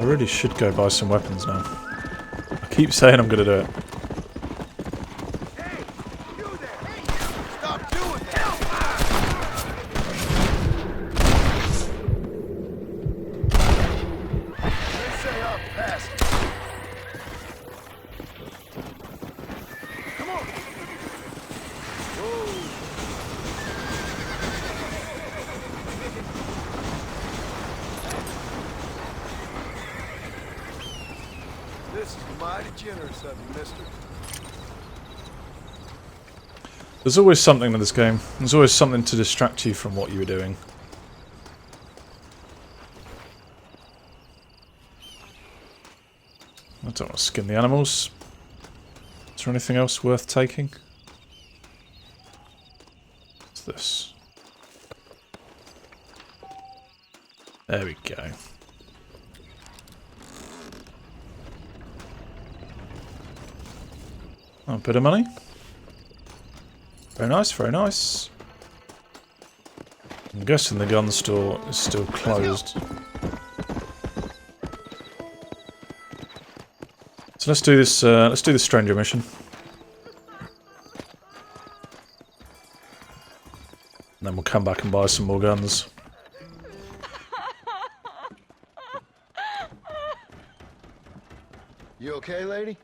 really should go buy some weapons now. I keep saying I'm gonna do it. This is mighty generous of you, mister. There's always something in this game. There's always something to distract you from what you were doing. I don't want to skin the animals. Is there anything else worth taking? What's this? There we go. Oh, a bit of money. Very nice, very nice. I'm guessing the gun store is still closed. So let's do this. Let's do the stranger mission. And then we'll come back and buy some more guns. You okay, lady?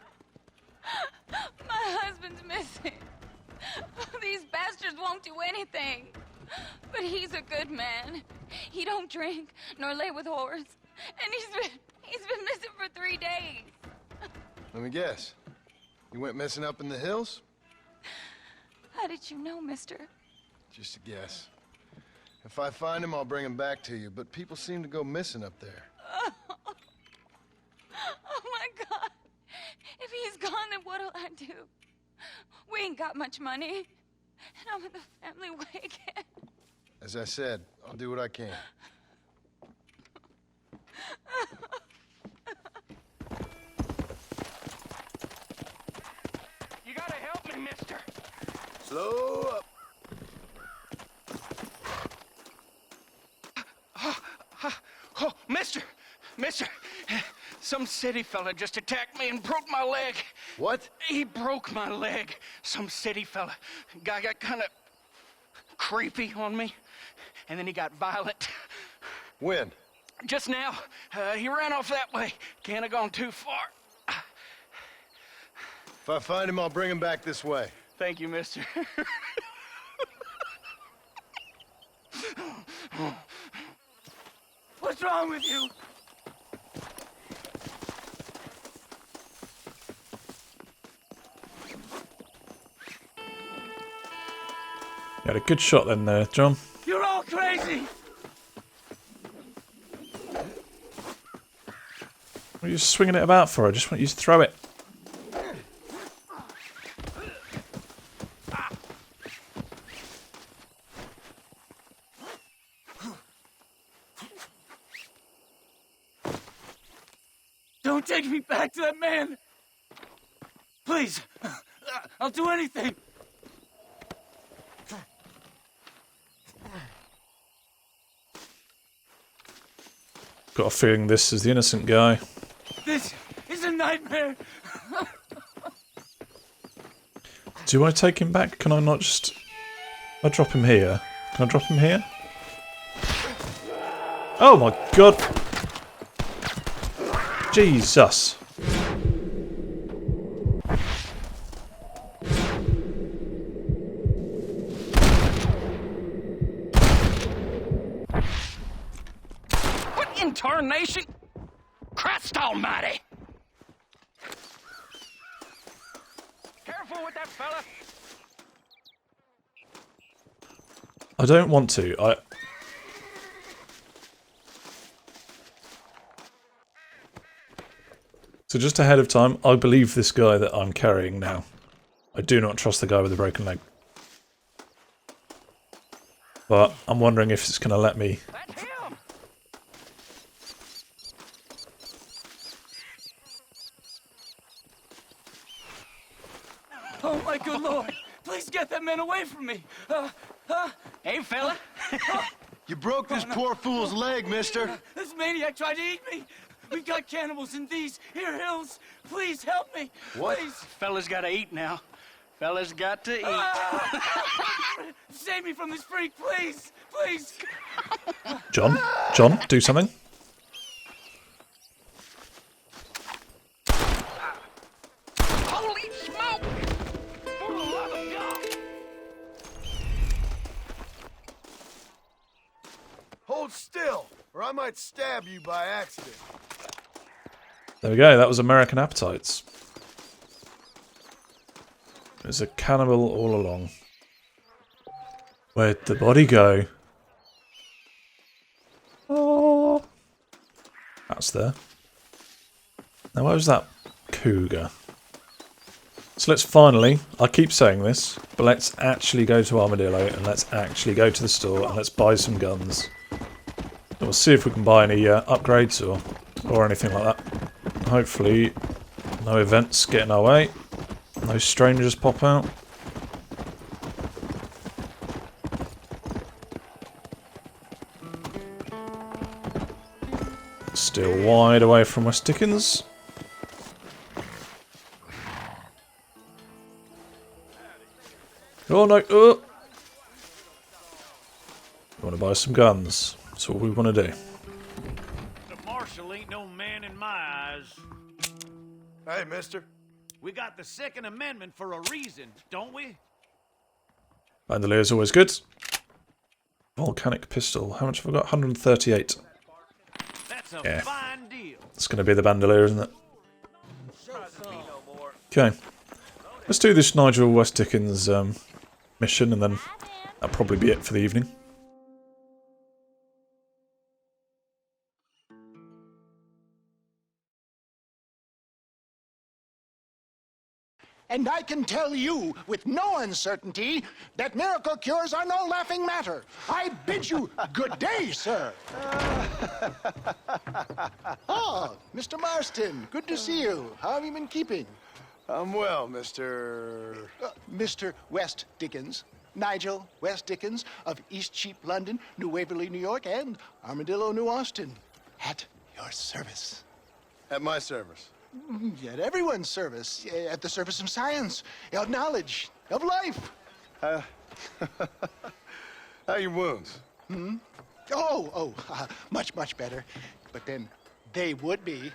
My husband's missing. These bastards won't do anything. But he's a good man. He don't drink nor lay with whores. And he's been missing for 3 days. Let me guess. You went missing up in the hills? How did you know, mister? Just a guess. If I find him, I'll bring him back to you, but people seem to go missing up there. Oh my God. If he's gone, then what'll I do? We ain't got much money. And I'm in the family way again. As I said, I'll do what I can. You gotta help me, mister. Slow up. Oh, mister, some city fella just attacked me and broke my leg. What? He broke my leg. Some city fella. Guy got kind of creepy on me, and then he got violent. When? Just now, he ran off that way. Can't have gone too far. If I find him, I'll bring him back this way. Thank you, mister. What's wrong with you? You had a good shot then there, John. You're all crazy! What are you swinging it about for? I just want you to throw it. Don't take me back to that man! Please! I'll do anything! Got a feeling this is the innocent guy. This is a nightmare! Do I take him back? Can I not just... I drop him here. Can I drop him here? Oh my god! Jesus! What in tarnation? Christ almighty! Careful with that fella! I don't want to. So just ahead of time, I believe this guy that I'm carrying now. I do not trust the guy with the broken leg. But I'm wondering if it's going to let me. That's him! Oh my good lord! Please get that man away from me! Hey fella! You broke this poor fool's leg, mister. This maniac tried to eat me! We've got cannibals in these here hills. Please help me. What? Please. Fellas gotta eat now. Fellas got to eat. Save me from this freak, please. Please. John, do something. Holy smoke! For the love of God! Hold still, or I might stab you by accident. There we go, that was American Appetites. There's a cannibal all along. Where'd the body go? Oh, that's there. Now where was that cougar? So let's finally, I keep saying this, but let's actually go to Armadillo and let's actually go to the store and let's buy some guns. And we'll see if we can buy any upgrades or anything like that. Hopefully no events get in our way. No strangers pop out. Still wide away from West Dickens. Oh no! Oh! We want to buy some guns. That's what we want to do. The marshal ain't no man in my eyes. Hey, mister. We got the Second Amendment for a reason, don't we? Bandolier is always good. Volcanic pistol. How much have I got? 138. That's a Yeah. fine deal. It's going to be the bandolier, isn't it? Okay. Let's do this Nigel West Dickens mission, and then that'll probably be it for the evening. And I can tell you with no uncertainty that miracle cures are no laughing matter. I bid you good day, sir. Oh, Mr. Marston, good to see you. How have you been keeping? I'm well, Mr. Mr. West Dickens, Nigel West Dickens of Eastcheap, London, New Waverly, New York, and Armadillo, New Austin. At your service. At my service. At everyone's service. At the service of science, of knowledge, of life. How are your wounds? Much, much better. But then they would be.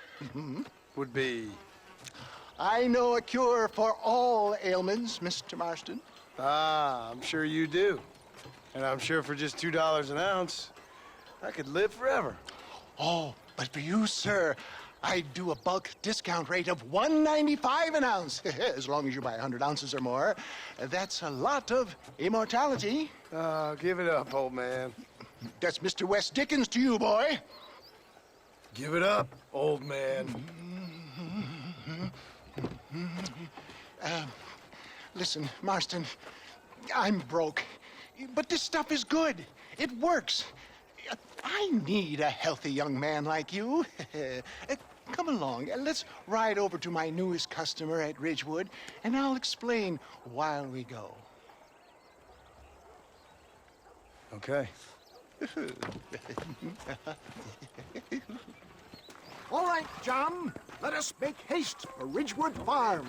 Would be... I know a cure for all ailments, Mr. Marston. Ah, I'm sure you do. And I'm sure for just $2 an ounce, I could live forever. Oh, but for you, sir, I do a bulk discount rate of $1.95 an ounce, as long as you buy 100 ounces or more. That's a lot of immortality. Give it up, old man. That's Mr. West Dickens to you, boy. Give it up, old man. Listen, Marston, I'm broke, but this stuff is good. It works. I need a healthy young man like you. Come along, let's ride over to my newest customer at Ridgewood, and I'll explain while we go. Okay. All right, John, let us make haste for Ridgewood Farm.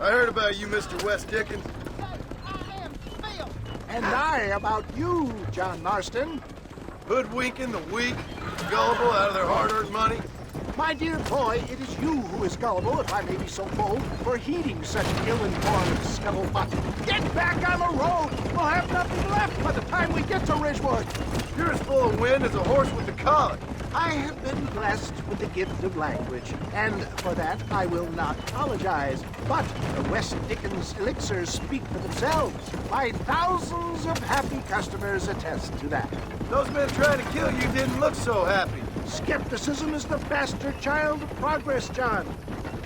I heard about you, Mr. West Dickens. And I about you, John Marston. Hoodwinking the weak, gullible out of their hard-earned money. My dear boy, it is you who is gullible, if I may be so bold, for heeding such ill-informed scuttlebutt. Get back on the road! We'll have nothing left by the time we get to Ridgewood. You're as full of wind as a horse with the colic. I have been blessed with the gift of language, and for that I will not apologize. But the West Dickens elixirs speak for themselves. My thousands of happy customers attest to that. Those men trying to kill you didn't look so happy. Skepticism is the bastard child of progress, John.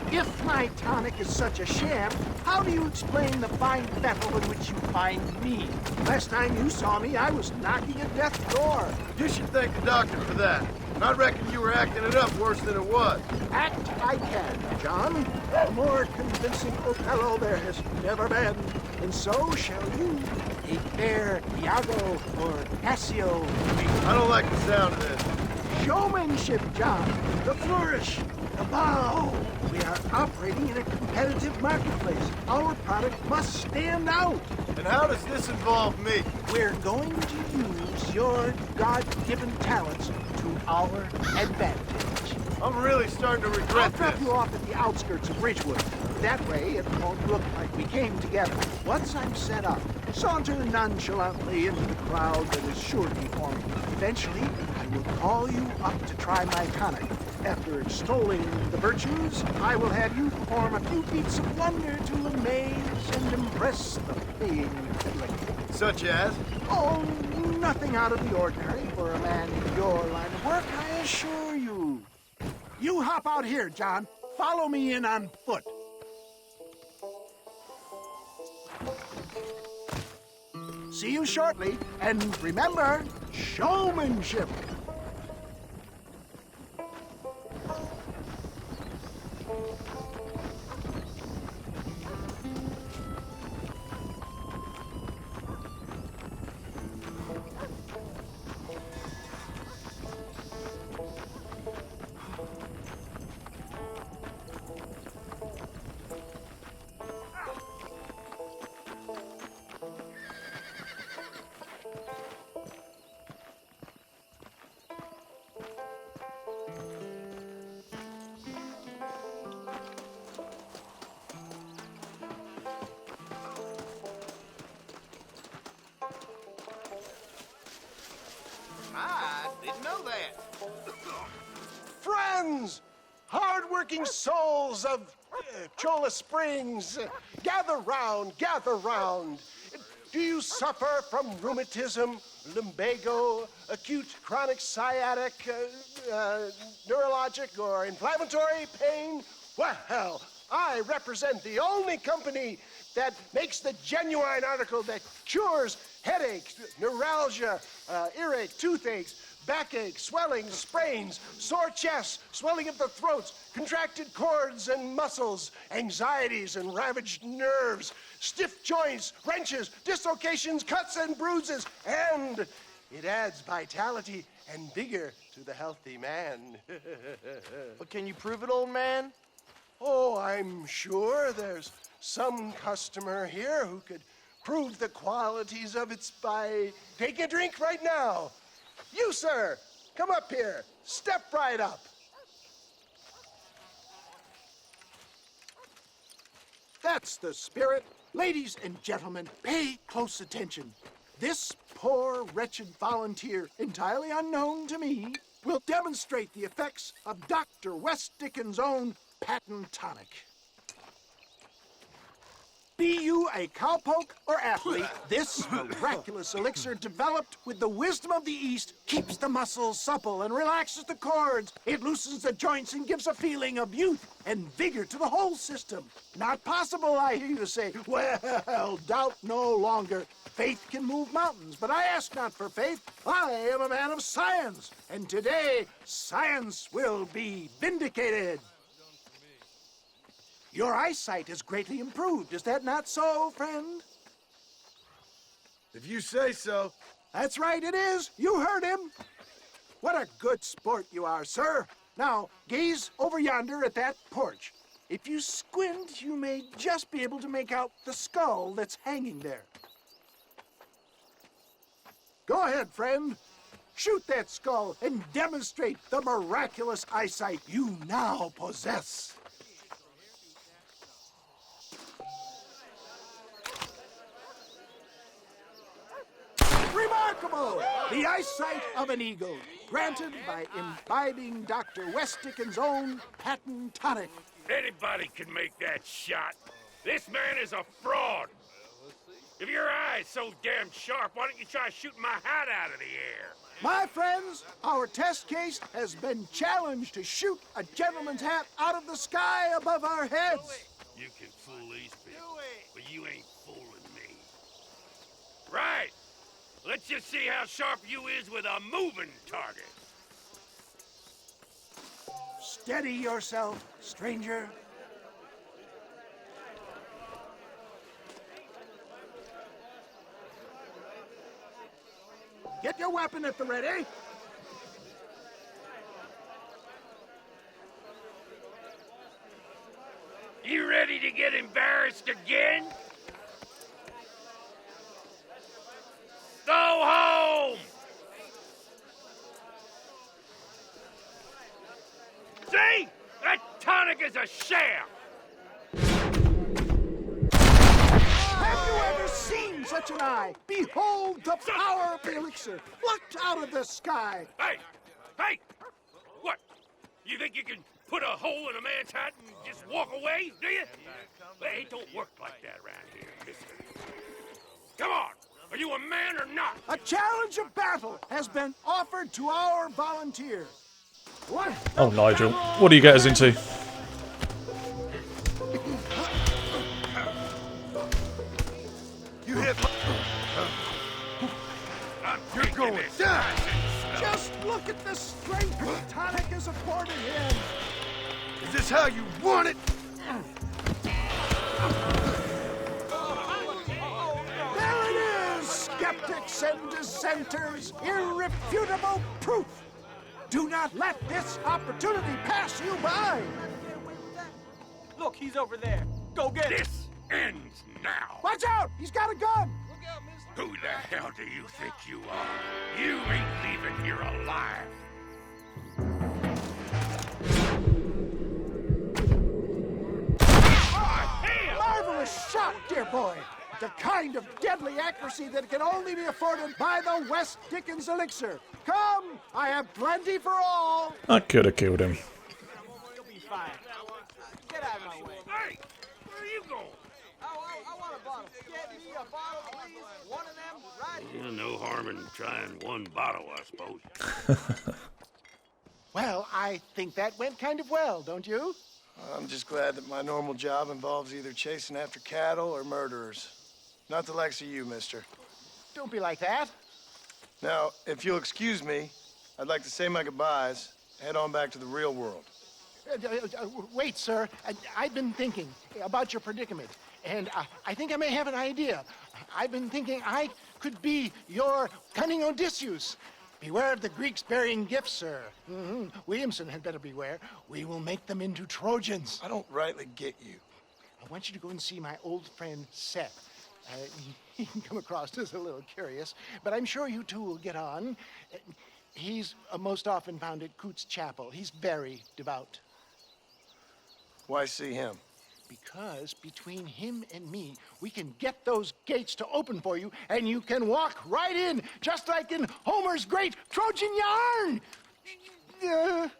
If my tonic is such a sham, how do you explain the fine fettle in which you find me? Last time you saw me, I was knocking at death's door. You should thank the doctor for that. I reckon you were acting it up worse than it was. Act I can, John. A more convincing Othello there has never been. And so shall you. A fair Iago or Cassio. I don't like the sound of this. Showmanship, John. The flourish. The bow. We are operating in a competitive marketplace. Our product must stand out. And how does this involve me? We're going to use your God-given talents to our advantage. I'm really starting to I'll regret drop this. you off at the outskirts of Ridgewood. That way, it won't look like we came together. Once I'm set up, saunter nonchalantly into the crowd that is sure to be forming. Eventually, I will call you up to try my tonic. After extolling the virtues, I will have you perform a few feats of wonder to amaze and impress the paying public. Such as? Oh, nothing out of the ordinary for a man in your line of work, I assure you. You hop out here, John. Follow me in on foot. See you shortly, and remember, showmanship. I didn't know that. Friends, hard-working souls of Cholla Springs, gather round, gather round. Do you suffer from rheumatism, lumbago, acute chronic sciatic, neurologic, or inflammatory pain? Well, I represent the only company that makes the genuine article that cures headaches, neuralgia, earache, toothaches, backache, swelling, sprains, sore chests, swelling of the throats, contracted cords and muscles, anxieties and ravaged nerves, stiff joints, wrenches, dislocations, cuts and bruises, and it adds vitality and vigor to the healthy man. But can you prove it, old man? Oh, I'm sure there's some customer here who could prove the qualities of it by taking a drink right now. You, sir, come up here. Step right up. That's the spirit. Ladies and gentlemen, pay close attention. This poor, wretched volunteer, entirely unknown to me, will demonstrate the effects of Dr. West Dickens' own patent tonic. Be you a cowpoke or athlete, this miraculous elixir developed with the wisdom of the East keeps the muscles supple and relaxes the cords. It loosens the joints and gives a feeling of youth and vigor to the whole system. Not possible, I hear you say. Well, doubt no longer. Faith can move mountains, but I ask not for faith. I am a man of science, and today science will be vindicated. Your eyesight has greatly improved. Is that not so, friend? If you say so. That's right, it is. You heard him. What a good sport you are, sir. Now, gaze over yonder at that porch. If you squint, you may just be able to make out the skull that's hanging there. Go ahead, friend. Shoot that skull and demonstrate the miraculous eyesight you now possess. Remarkable! The eyesight of an eagle, granted by imbibing Dr. West Dickens' own patent tonic. Anybody can make that shot. This man is a fraud. If your eye's so damn sharp, why don't you try shooting my hat out of the air? My friends, our test case has been challenged to shoot a gentleman's hat out of the sky above our heads. You can fool these people, but you ain't fooling me. Right. Let's just see how sharp you is with a moving target. Steady yourself, stranger. Get your weapon at the ready. You ready to get embarrassed again? Go home! See? That tonic is a sham! Have you ever seen such an eye? Behold the power of the elixir, plucked out of the sky. Hey! Hey! What? You think you can put a hole in a man's hat and just walk away, do you? Hey, it don't work like that around here, mister. Come on! Are you a man or not? A challenge of battle has been offered to our volunteer. What? Oh, Nigel. What do you get us into? You hit my... You're going down! Just look at the strength the tonic has afforded him. Is this how you want it? There it is, skeptics and dissenters, irrefutable proof. Do not let this opportunity pass you by. Look, he's over there. Go get him. This ends now! Watch out, he's got a gun. Who the hell do you think you are? You ain't leaving here alive! Marvelous shot, dear boy. The kind of deadly accuracy that can only be afforded by the West Dickens elixir. Come, I have plenty for all. I could have killed him. You'll be fine. Get out of my way. Hey! Where are you going? I want a bottle. Get me a bottle, please. One of them right here. No harm in trying one bottle, I suppose. Well, I think that went kind of well, don't you? I'm just glad that my normal job involves either chasing after cattle or murderers. Not the likes of you, mister. Don't be like that. Now, if you'll excuse me, I'd like to say my goodbyes, head on back to the real world. Wait, sir. I've been thinking about your predicament, and I think I may have an idea. I've been thinking I could be your cunning Odysseus. Beware of the Greeks bearing gifts, sir. Williamson had better beware. We will make them into Trojans. I don't rightly get you. I want you to go and see my old friend Seth. He can come across as a little curious, but I'm sure you two will get on. He's most often found at Coots Chapel. He's very devout. Why see him? Because between him and me, we can get those gates to open for you, and you can walk right in, just like in Homer's great Trojan yarn.